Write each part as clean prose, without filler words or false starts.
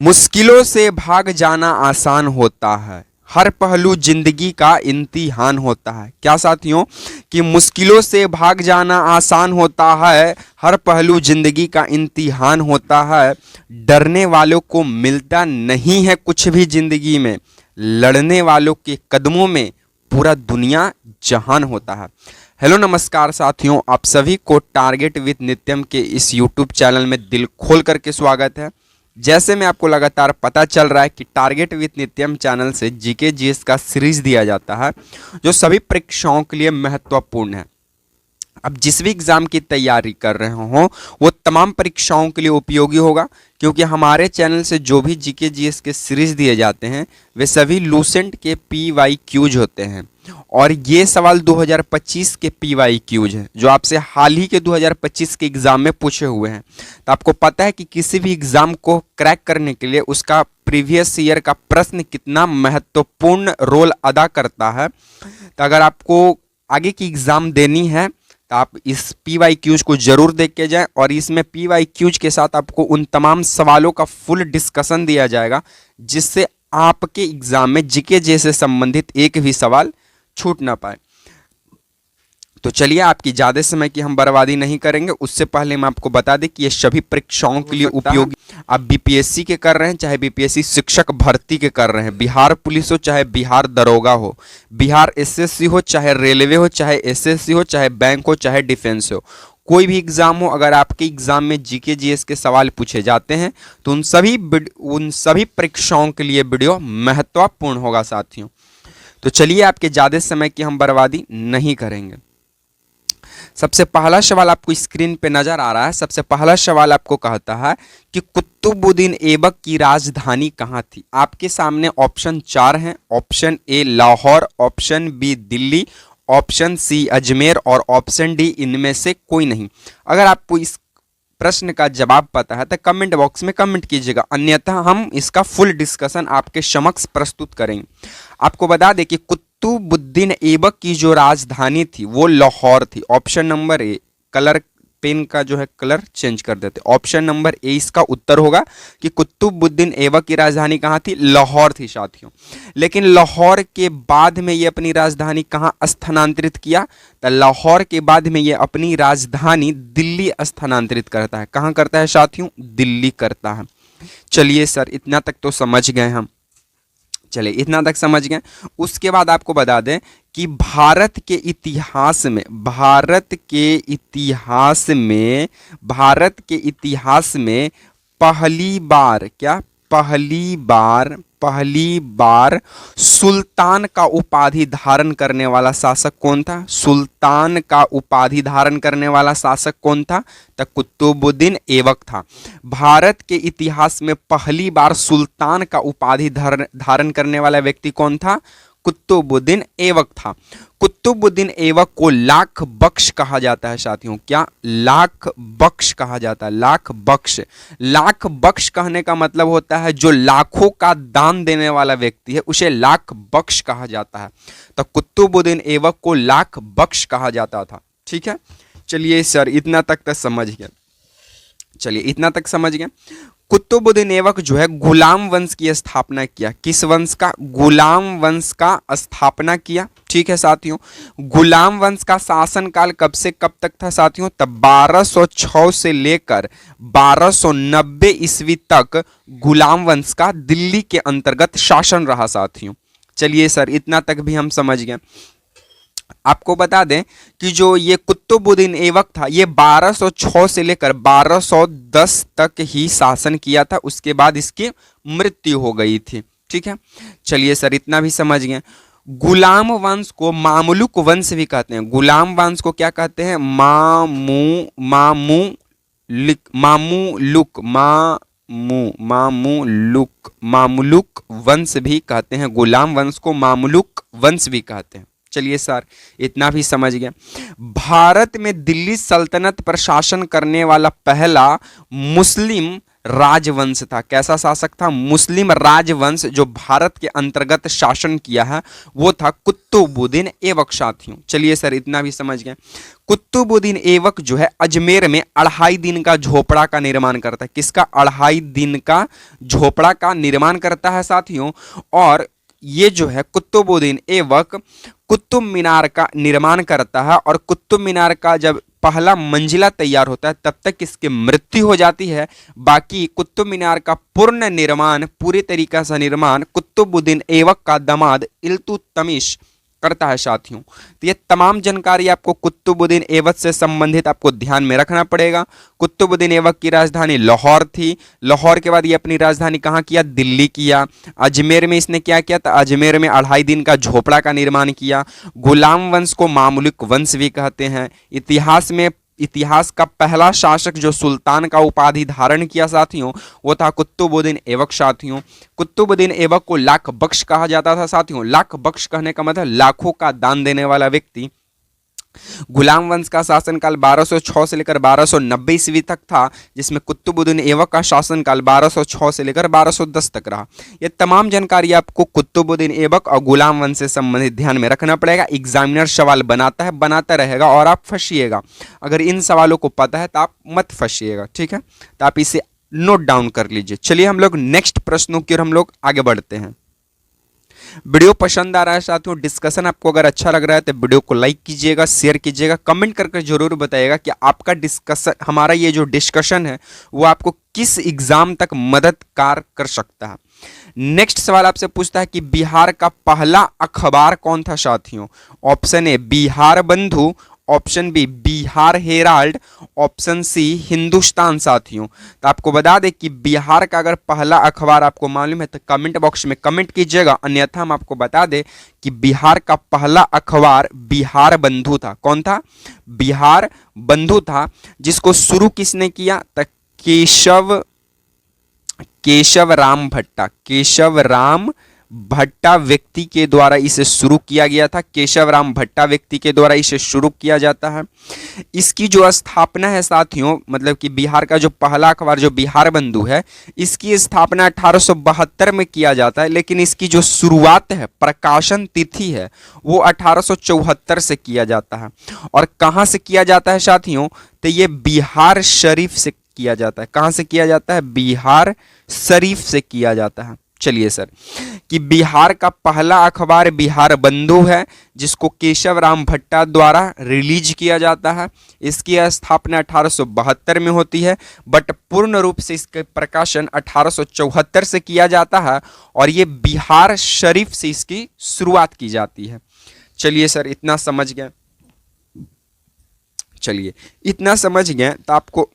मुश्किलों से भाग जाना आसान होता है, हर पहलू जिंदगी का इम्तिहान होता है। क्या साथियों, कि मुश्किलों से भाग जाना आसान होता है, हर पहलू जिंदगी का इम्तिहान होता है। डरने वालों को मिलता नहीं है कुछ भी जिंदगी में, लड़ने वालों के कदमों में पूरा दुनिया जहान होता है। हेलो नमस्कार साथियों, आप सभी को टारगेट विद नित्यम के इस यूट्यूब चैनल में दिल खोल करके स्वागत है। जैसे में आपको लगातार पता चल रहा है कि टारगेट विद नित्यम चैनल से जीके जीएस का सीरीज दिया जाता है जो सभी परीक्षाओं के लिए महत्वपूर्ण है। अब जिस भी एग्जाम की तैयारी कर रहे हो वो तमाम परीक्षाओं के लिए उपयोगी होगा, क्योंकि हमारे चैनल से जो भी जीके जीएस के सीरीज दिए जाते हैं वे सभी लूसेंट के PYQs होते हैं। और ये सवाल 2025 के PYQs हैं जो आपसे हाल ही के 2025 के एग्जाम में पूछे हुए हैं। तो आपको पता है कि किसी भी एग्जाम को क्रैक करने के लिए उसका प्रीवियस ईयर का प्रश्न कितना महत्वपूर्ण रोल अदा करता है। तो अगर आपको आगे की एग्जाम देनी है तो आप इस PYQs को जरूर देख के जाएं, और इसमें PYQs के साथ आपको उन तमाम सवालों का फुल डिस्कशन दिया जाएगा जिससे आपके एग्जाम में जीके से संबंधित एक भी सवाल छूट ना पाए। तो चलिए, आपकी ज़्यादा समय की हम बर्बादी नहीं करेंगे। उससे पहले मैं आपको बता दें कि ये सभी परीक्षाओं के लिए उपयोगी। आप BPSC के कर रहे हैं, चाहे BPSC शिक्षक भर्ती के कर रहे हैं, बिहार पुलिस हो चाहे बिहार दरोगा हो, बिहार SSC हो चाहे रेलवे हो चाहे SSC हो चाहे बैंक हो चाहे डिफेंस हो, कोई भी एग्जाम हो, अगर आपके एग्जाम में जीके जीएस के सवाल पूछे जाते हैं तो उन सभी परीक्षाओं के लिए वीडियो महत्वपूर्ण होगा साथियों। तो चलिए, आपके ज़्यादा समय की हम बर्बादी नहीं करेंगे। सबसे पहला सवाल आपको स्क्रीन पे नजर आ रहा है। सबसे पहला सवाल आपको कहता है कि कुतुबुद्दीन ऐबक की राजधानी कहाँ थी। आपके सामने ऑप्शन 4 हैं। Option A Lahore, option B Delhi, option C Ajmer और ऑप्शन डी इनमें से कोई नहीं। अगर आपको इस प्रश्न का जवाब पता है तो कमेंट बॉक्स में कमेंट कीजिएगा, अन्यथा हम इसका फुल डिस्कशन आपके समक्ष प्रस्तुत करेंगे। आपको बता दें कि कुतुबुद्दीन ऐबक की जो राजधानी थी वो लाहौर थी। Option number A, colour pen का जो है कलर चेंज कर देते, ऑप्शन नंबर ए इसका उत्तर होगा कि कुतुबुद्दीन ऐबक की राजधानी कहाँ थी, लाहौर थी साथियों। लेकिन लाहौर के बाद में ये अपनी राजधानी कहाँ स्थानांतरित किया, तो लाहौर के बाद में ये अपनी राजधानी दिल्ली स्थानांतरित करता है। कहाँ करता है साथियों, दिल्ली करता है। चलिए सर, इतना तक तो समझ गए हम। चलिए, इतना तक समझ गए। उसके बाद आपको बता दें कि भारत के इतिहास में पहली बार सुल्तान का उपाधि धारण करने वाला शासक कौन था। सुल्तान का उपाधि धारण करने वाला शासक कौन था, तो कुतुबुद्दीन ऐबक था। भारत के इतिहास में पहली बार सुल्तान का उपाधि धारण करने वाला व्यक्ति कौन था, कुतुबुद्दीन ऐबक था। कुतुबुद्दीन ऐबक को लाख बख्श कहा जाता है साथियों। क्या, लाख बख्श कहा जाता है। लाख बख्श कहने का मतलब होता है जो लाखों का दान देने वाला व्यक्ति है उसे लाख बख्श कहा जाता है। तो कुतुबुद्दीन ऐबक को लाख बख्श कहा जाता था। ठीक है, चलिए सर, इतना तक समझ गए। चलिए, इतना तक समझ गए। कुतुबुद्दीन ऐबक जो है गुलाम वंश की स्थापना किया। किस वंश का, गुलाम वंश का स्थापना किया। ठीक है साथियों, गुलाम वंश का शासनकाल कब से कब तक था साथियों, तब 1206 से लेकर 1290 ईस्वी तक गुलाम वंश का दिल्ली के अंतर्गत शासन रहा साथियों। चलिए सर, इतना तक भी हम समझ गए। आपको बता दें कि जो ये कुतुबुद्दीन ऐबक था ये 1206 से लेकर 1210 तक ही शासन किया था। उसके बाद इसकी मृत्यु हो गई थी। ठीक है, चलिए सर, इतना भी समझ गए। गुलाम वंश को मामलुक वंश भी कहते हैं। गुलाम वंश को क्या कहते हैं, मामलुक वंश भी कहते हैं। गुलाम वंश को मामलुक वंश भी कहते हैं। चलिए सर, इतना भी समझ गए। भारत में दिल्ली सल्तनत पर शासन करने वाला पहला मुस्लिम राजवंश था। कैसा शासक था? मुस्लिम राजवंश जो भारत के अंतर्गत शासन किया है वो था कुतुबुद्दीन ऐबक साथियों। चलिए सर इतना भी समझ गए। कुतुबुद्दीन ऐबक जो है अजमेर में 2.5 दिन का झोपड़ा का निर्माण करता है। किसका? 2.5 दिन का झोपड़ा का निर्माण करता है साथियों। और ये जो है कुतुबुद्दीन ऐबक कुतुब मीनार का निर्माण करता है, और कुतुब मीनार का जब पहला मंजिला तैयार होता है तब तक इसकी मृत्यु हो जाती है। बाकी कुतुब मीनार का पूर्ण निर्माण, पूरी तरीके से निर्माण कुतुबुद्दीन ऐबक का दामाद इल्तुतमिश करता है साथियों। तो ये तमाम जानकारी आपको कुतुबुद्दीन ऐबक से संबंधित आपको ध्यान में रखना पड़ेगा। कुतुबुद्दीन ऐबक की राजधानी लाहौर थी। लाहौर के बाद ये अपनी राजधानी कहाँ किया? दिल्ली किया। अजमेर में इसने क्या किया था? अजमेर में 2.5 दिन का झोपड़ा का निर्माण किया। गुलाम वंश को मामलुक वंश भी कहते हैं। इतिहास का पहला शासक जो सुल्तान का उपाधि धारण किया साथियों वो था कुतुबुद्दीन ऐबक साथियों। कुतुबुद्दीन ऐबक को लाख बख्श कहा जाता था साथियों। लाख बख्श कहने का मतलब लाखों का दान देने वाला व्यक्ति। गुलाम वंश का शासनकाल 1206 से लेकर 1290 ईस्वी तक था, जिसमें कुतुबुद्दीन ऐबक का शासनकाल 1206 से लेकर 1210 तक रहा। ये तमाम जानकारी आपको कुतुबुद्दीन ऐबक और गुलाम वंश से संबंधित ध्यान में रखना पड़ेगा। एग्जामिनर सवाल बनाता है, बनाता रहेगा और आप फंसिएगा। अगर इन सवालों को पता है तो आप मत फंसिएगा, ठीक है? तो आप इसे नोट डाउन कर लीजिए। चलिए हम लोग नेक्स्ट प्रश्नों की ओर हम लोग आगे बढ़ते हैं। वीडियो पसंद आ रहा है साथियों, डिस्कशन आपको अगर अच्छा लग रहा है तो वीडियो को लाइक कीजिएगा, शेयर कीजिएगा, कमेंट करके जरूर बताइएगा कि आपका डिस्कशन, हमारा ये जो डिस्कशन है वो आपको किस एग्जाम तक मददगार कर सकता है। नेक्स्ट सवाल आपसे पूछता है कि बिहार का पहला अखबार कौन था साथियों? Option A Bihar Bandhu, option B Bihar Herald, option C Hindustan साथियों। तो आपको बता दें कि बिहार का अगर पहला अखबार आपको मालूम है तो कमेंट बॉक्स में कमेंट कीजिएगा, अन्यथा हम आपको बता दें कि बिहार का पहला अखबार बिहार बंधु था। कौन था? बिहार बंधु था, जिसको शुरू किसने किया? तो केशव राम भट्टा, केशव राम भट्टा व्यक्ति के द्वारा इसे शुरू किया गया था। केशव राम भट्टा व्यक्ति के द्वारा इसे शुरू किया जाता है। इसकी जो स्थापना है साथियों, मतलब कि बिहार का जो पहला अखबार जो बिहार बंधु है, इसकी स्थापना 1872 में किया जाता है, लेकिन इसकी जो शुरुआत है, प्रकाशन तिथि है, वो 1874 से किया जाता है। और कहाँ से किया जाता है साथियों? तो ये बिहार शरीफ से किया जाता है। कहाँ से किया जाता है? बिहार शरीफ से किया जाता है। चलिए सर, कि बिहार का पहला अखबार बिहार बंधु है, जिसको केशव राम भट्टा द्वारा रिलीज किया जाता है। इसकी स्थापना 1872 में होती है, बट पूर्ण रूप से इसके प्रकाशन 1874 से किया जाता है, और ये बिहार शरीफ से इसकी शुरुआत की जाती है। चलिए सर इतना समझ गए। चलिए इतना समझ गए तो आपको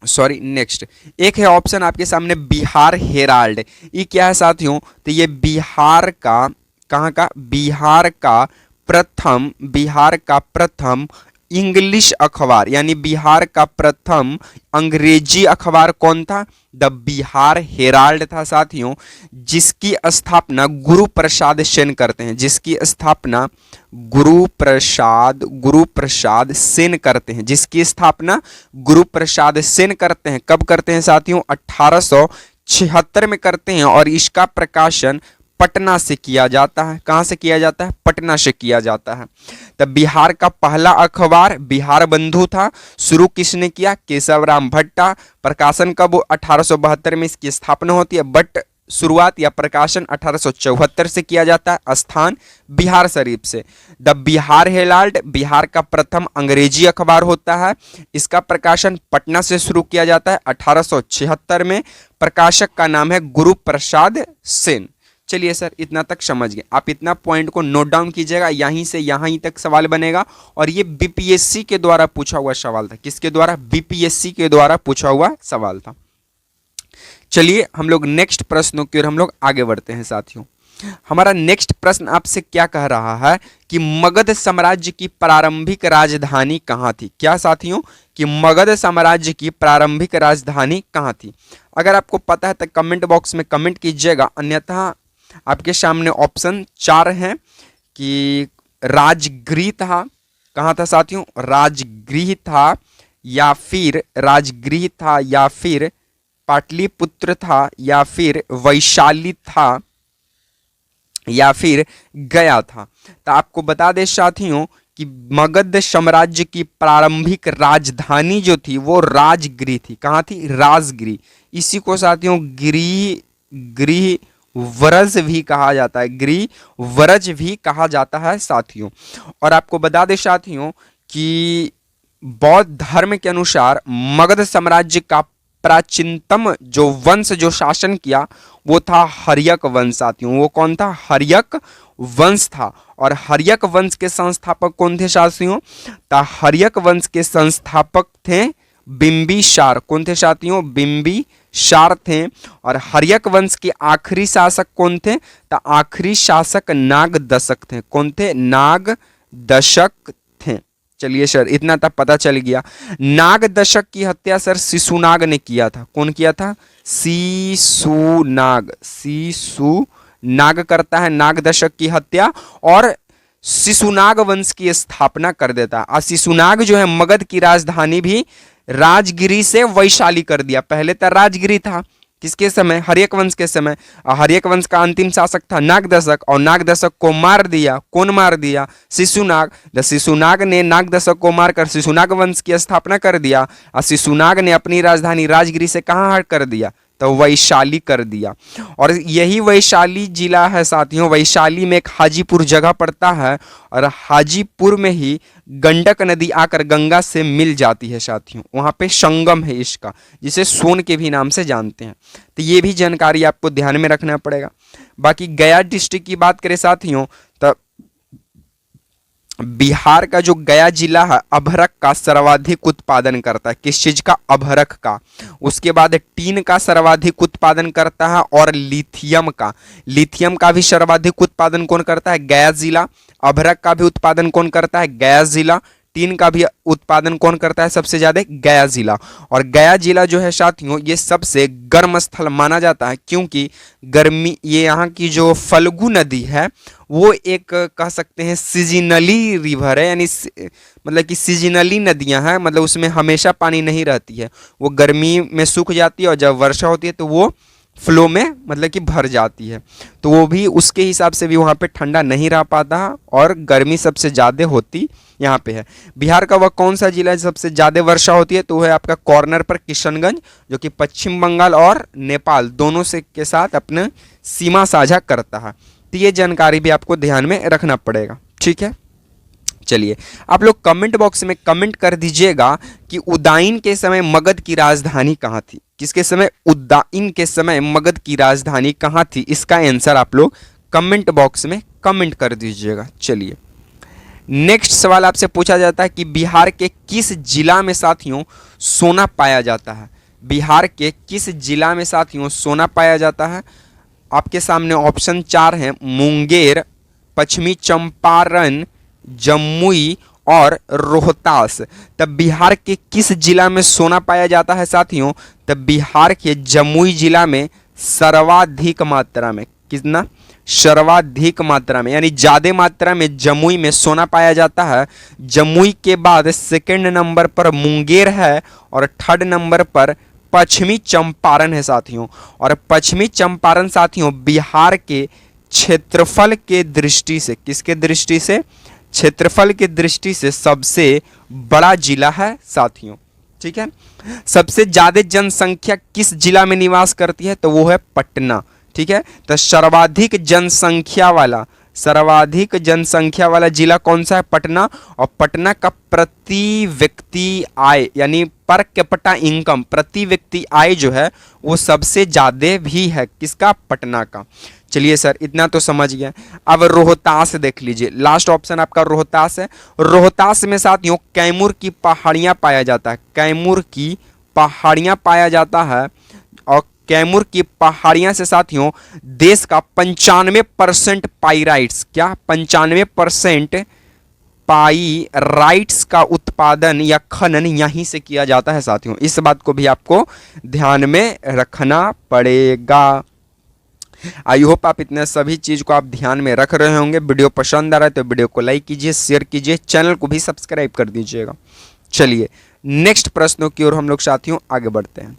सॉरी, नेक्स्ट एक है ऑप्शन आपके सामने बिहार हेराल्ड। ये क्या है साथियों? तो ये बिहार का, कहाँ का? बिहार का प्रथम इंग्लिश अखबार, यानी बिहार का प्रथम अंग्रेजी अखबार कौन था? द बिहार हेराल्ड था साथियों, जिसकी स्थापना गुरु प्रसाद सेन करते हैं। जिसकी स्थापना गुरु प्रसाद सेन करते हैं। जिसकी स्थापना गुरु प्रसाद सेन करते हैं। कब करते हैं साथियों? 1876 में करते हैं, और इसका प्रकाशन पटना से किया जाता है। कहाँ से किया जाता है? पटना से किया जाता है। तब बिहार का पहला अखबार बिहार बंधु था। शुरू किसने किया? केशव राम भट्टा। प्रकाशन कब? 1872 में इसकी स्थापना होती है, बट शुरुआत या प्रकाशन 1874 से किया जाता है। स्थान बिहार शरीफ से। द बिहार हेराल्ड बिहार का प्रथम अंग्रेजी अखबार होता है। इसका प्रकाशन पटना से शुरू किया जाता है 1876 में। प्रकाशक का नाम है गुरु प्रसाद सेन। चलिए सर इतना तक समझ गए। आप इतना पॉइंट को नोट डाउन कीजिएगा, यहीं से यहीं तक सवाल बनेगा, और ये बीपीएससी के द्वारा पूछा हुआ सवाल था। किसके द्वारा? बीपीएससी के द्वारा पूछा हुआ सवाल था। चलिए हम लोग नेक्स्ट प्रश्नों की ओर हम लोग आगे बढ़ते हैं साथियों। हमारा नेक्स्ट प्रश्न आपसे क्या कह रहा है कि मगध साम्राज्य की प्रारंभिक राजधानी कहाँ थी? क्या साथियों? कि मगध साम्राज्य की प्रारंभिक राजधानी कहाँ थी? अगर आपको पता है तो कमेंट बॉक्स में कमेंट कीजिएगा, अन्यथा आपके सामने ऑप्शन 4 हैं कि राजगृह था। कहाँ था साथियों? राजगृह था, या फिर राजगृह था, या फिर पाटलिपुत्र था, या फिर वैशाली था, या फिर गया था। तो आपको बता दें साथियों कि मगध साम्राज्य की प्रारंभिक राजधानी जो थी वो राजगृह थी। कहाँ थी? राजगृह। इसी को साथियों गृह वरज भी कहा जाता है, गृह वरज भी कहा जाता है साथियों। और आपको बता दें साथियों कि बौद्ध धर्म के अनुसार मगध साम्राज्य का प्राचीनतम जो वंश जो शासन किया वो था हर्यक वंश साथियों। वो कौन था? हर्यक वंश था। और हर्यक वंश के संस्थापक कौन थे साथियों? तो हर्यक वंश के संस्थापक थे बिंबिसार। कौन थे साथियों? बिंबिसार थे। और हर्यक वंश के आखिरी शासक कौन थे? तो आखिरी शासक नागदशक थे। कौन थे? नागदशक थे। चलिए सर, इतना तक पता चल गया। नागदशक की हत्या सर शिशुनाग ने किया था। कौन किया था? शिशुनाग। शिशुनाग करता है नागदशक की हत्या और शिशुनाग वंश की स्थापना कर देता है। और शिशुनाग जो है मगध की राजधानी भी राजगिरी से वैशाली कर दिया। पहले तो राजगिरी था, किसके समय? हर्यक वंश के समय। हर्यक वंश का अंतिम शासक था नागदशक, और नागदशक को मार दिया। कौन मार दिया? शिशुनाग। शिशुनाग ने नागदशक को मारकर शिशुनाग वंश की स्थापना कर दिया। और शिशुनाग ने अपनी राजधानी राजगिरी से कहाँ हट कर दिया? तो वैशाली कर दिया। और यही वैशाली जिला है साथियों। वैशाली में एक हाजीपुर जगह पड़ता है, और हाजीपुर में ही गंडक नदी आकर गंगा से मिल जाती है साथियों। वहाँ पे संगम है इसका, जिसे सोन के भी नाम से जानते हैं। तो ये भी जानकारी आपको ध्यान में रखना पड़ेगा। बाकी गया डिस्ट्रिक्ट की बात करें साथियों, तो बिहार का जो गया जिला है अभ्रक का सर्वाधिक उत्पादन करता है। किस चीज का? अभ्रक का। उसके बाद टीन का सर्वाधिक उत्पादन करता है, और लिथियम का। लिथियम का भी सर्वाधिक उत्पादन कौन करता है? गया जिला। अभ्रक का भी उत्पादन कौन करता है? गया जिला। टीन का भी उत्पादन कौन करता है सबसे ज्यादा? गया जिला। और गया जिला जो है साथियों ये सबसे गर्म स्थल माना जाता है, क्योंकि गर्मी, ये यहाँ की जो फल्गु नदी है वो एक कह सकते हैं सीजनली रिवर है, यानी मतलब कि सीजनली नदियां हैं, मतलब उसमें हमेशा पानी नहीं रहती है। वो गर्मी में सूख जाती है और जब वर्षा होती है तो वो फ्लो में मतलब कि भर जाती है। तो वो भी उसके हिसाब से भी वहाँ पे ठंडा नहीं रह पाता, और गर्मी सबसे ज़्यादा होती यहाँ पे है। बिहार का वह कौन सा जिला है सबसे ज़्यादा वर्षा होती है? तो वो है आपका कॉर्नर पर किशनगंज, जो कि पश्चिम बंगाल और नेपाल दोनों से के साथ अपने सीमा साझा करता है। तो ये जानकारी भी आपको ध्यान में रखना पड़ेगा। ठीक है, चलिए आप लोग कमेंट बॉक्स में कमेंट कर दीजिएगा कि उदाइन के समय मगध की राजधानी कहाँ थी। किसके समय? उदाइन के समय मगध की राजधानी कहाँ थी? इसका आंसर आप लोग कमेंट बॉक्स में कमेंट कर दीजिएगा। चलिए नेक्स्ट सवाल आपसे पूछा जाता है कि बिहार के किस जिला में साथियों सोना पाया जाता है? बिहार के किस जिला में साथियों सोना पाया जाता है? आपके सामने ऑप्शन 4 हैं: मुंगेर, पश्चिमी चंपारण, जमुई और रोहतास। तब बिहार के किस जिला में सोना पाया जाता है साथियों? तब बिहार के जमुई जिला में सर्वाधिक मात्रा में। कितना? सर्वाधिक मात्रा में, यानी ज्यादा मात्रा में जमुई में सोना पाया जाता है। जमुई के बाद सेकंड नंबर पर मुंगेर है, और थर्ड नंबर पर पश्चिमी चंपारण है साथियों। और पश्चिमी चंपारण साथियों बिहार के क्षेत्रफल के दृष्टि से, किसके दृष्टि से? क्षेत्रफल की दृष्टि से सबसे बड़ा जिला है साथियों। ठीक है, सबसे ज्यादा जनसंख्या किस जिला में निवास करती है? तो वो है पटना। ठीक है, तो सर्वाधिक जनसंख्या वाला जिला कौन सा है? पटना। और पटना का प्रति व्यक्ति आय, यानी पर कैपिटा इनकम, प्रति व्यक्ति आय जो है वो सबसे ज्यादा भी है। किसका? पटना का। चलिए सर, इतना तो समझ गए। अब रोहतास देख लीजिए, लास्ट ऑप्शन आपका रोहतास है। रोहतास में साथियों कैमूर की पहाड़ियां पाया जाता है। कैमूर की पहाड़ियां पाया जाता है, और कैमूर की पहाड़ियां से साथियों देश का 95% पाइराइट्स, क्या 95% पाइराइट्स का उत्पादन या खनन यहीं से किया जाता है साथियों। इस बात को भी आपको ध्यान में रखना पड़ेगा। आई होप आप इतने सभी चीज को आप ध्यान में रख रहे होंगे। वीडियो पसंद आ रहा है तो वीडियो को लाइक कीजिए, शेयर कीजिए, चैनल को भी सब्सक्राइब कर दीजिएगा। चलिए नेक्स्ट प्रश्नों की ओर हम लोग साथियों आगे बढ़ते हैं।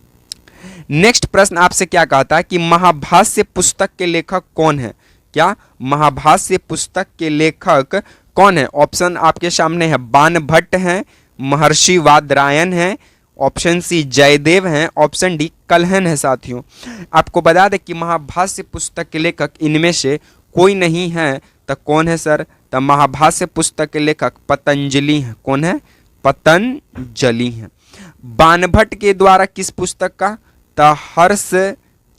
नेक्स्ट प्रश्न आपसे क्या कहता है कि महाभाष्य पुस्तक के लेखक कौन है? क्या महाभाष्य पुस्तक के लेखक कौन है? ऑप्शन आपके सामने है, बाणभट्ट हैं, महर्षि वादरायण हैं, ऑप्शन सी जयदेव हैं, ऑप्शन डी कलहन है। साथियों आपको बता दें कि महाभाष्य पुस्तक के लेखक इनमें से कोई नहीं है, तो कौन है सर? तो महाभाष्य पुस्तक के लेखक पतंजलि हैं। कौन है? पतंजलि हैं। बाणभट्ट के द्वारा किस पुस्तक का? तो हर्ष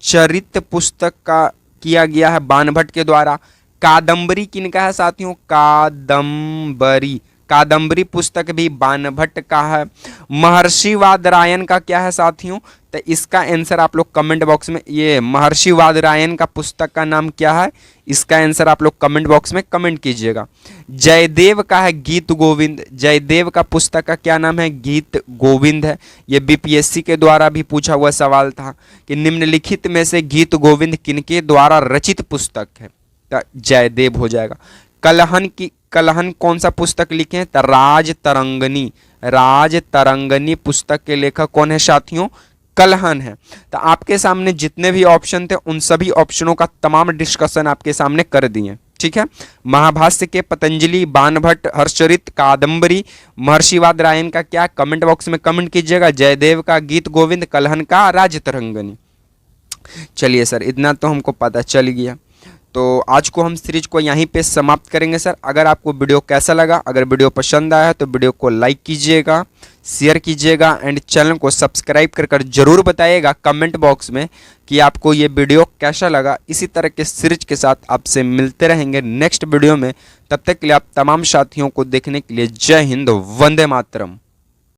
चरित पुस्तक का किया गया है बाणभट्ट के द्वारा। कादंबरी किनका है साथियों? कादंबरी, कादंबरी पुस्तक भी बाणभट्ट का है। महर्षि वादरायण का क्या है साथियों? तो इसका आंसर आप लोग कमेंट बॉक्स में, ये महर्षि वादरायण का पुस्तक का नाम क्या है, इसका आंसर आप लोग कमेंट बॉक्स में कमेंट कीजिएगा। जयदेव का है गीत गोविंद, जयदेव का पुस्तक का क्या नाम है? गीत गोविंद है। ये बीपीएससी के द्वारा भी पूछा हुआ सवाल था कि निम्नलिखित में से गीत गोविंद किनके द्वारा रचित पुस्तक है? तो जयदेव हो जाएगा। कलहन कौन सा पुस्तक लिखे हैं? तो राज तरंगनी, राज तरंगनी पुस्तक के लेखक कौन है साथियों? कलहन है। तो आपके सामने जितने भी ऑप्शन थे उन सभी ऑप्शनों का तमाम डिस्कशन आपके सामने कर दिए। ठीक है, महाभाष्य के पतंजलि, बाणभट्ट, हर्षचरित, कादंबरी, महर्षि वादरायण का क्या, कमेंट बॉक्स में कमेंट कीजिएगा। जयदेव का गीत गोविंद, कलहन का राज तरंगनी। चलिए सर, इतना तो हमको पता चल गया। तो आज को हम सीरीज को यहीं पे समाप्त करेंगे सर। अगर आपको वीडियो कैसा लगा, अगर वीडियो पसंद आया तो वीडियो को लाइक कीजिएगा, शेयर कीजिएगा एंड चैनल को सब्सक्राइब कर जरूर बताइएगा कमेंट बॉक्स में कि आपको ये वीडियो कैसा लगा। इसी तरह के सीरीज के साथ आपसे मिलते रहेंगे नेक्स्ट वीडियो में। तब तक के लिए आप तमाम साथियों को देखने के लिए जय हिंद, वंदे मातरम।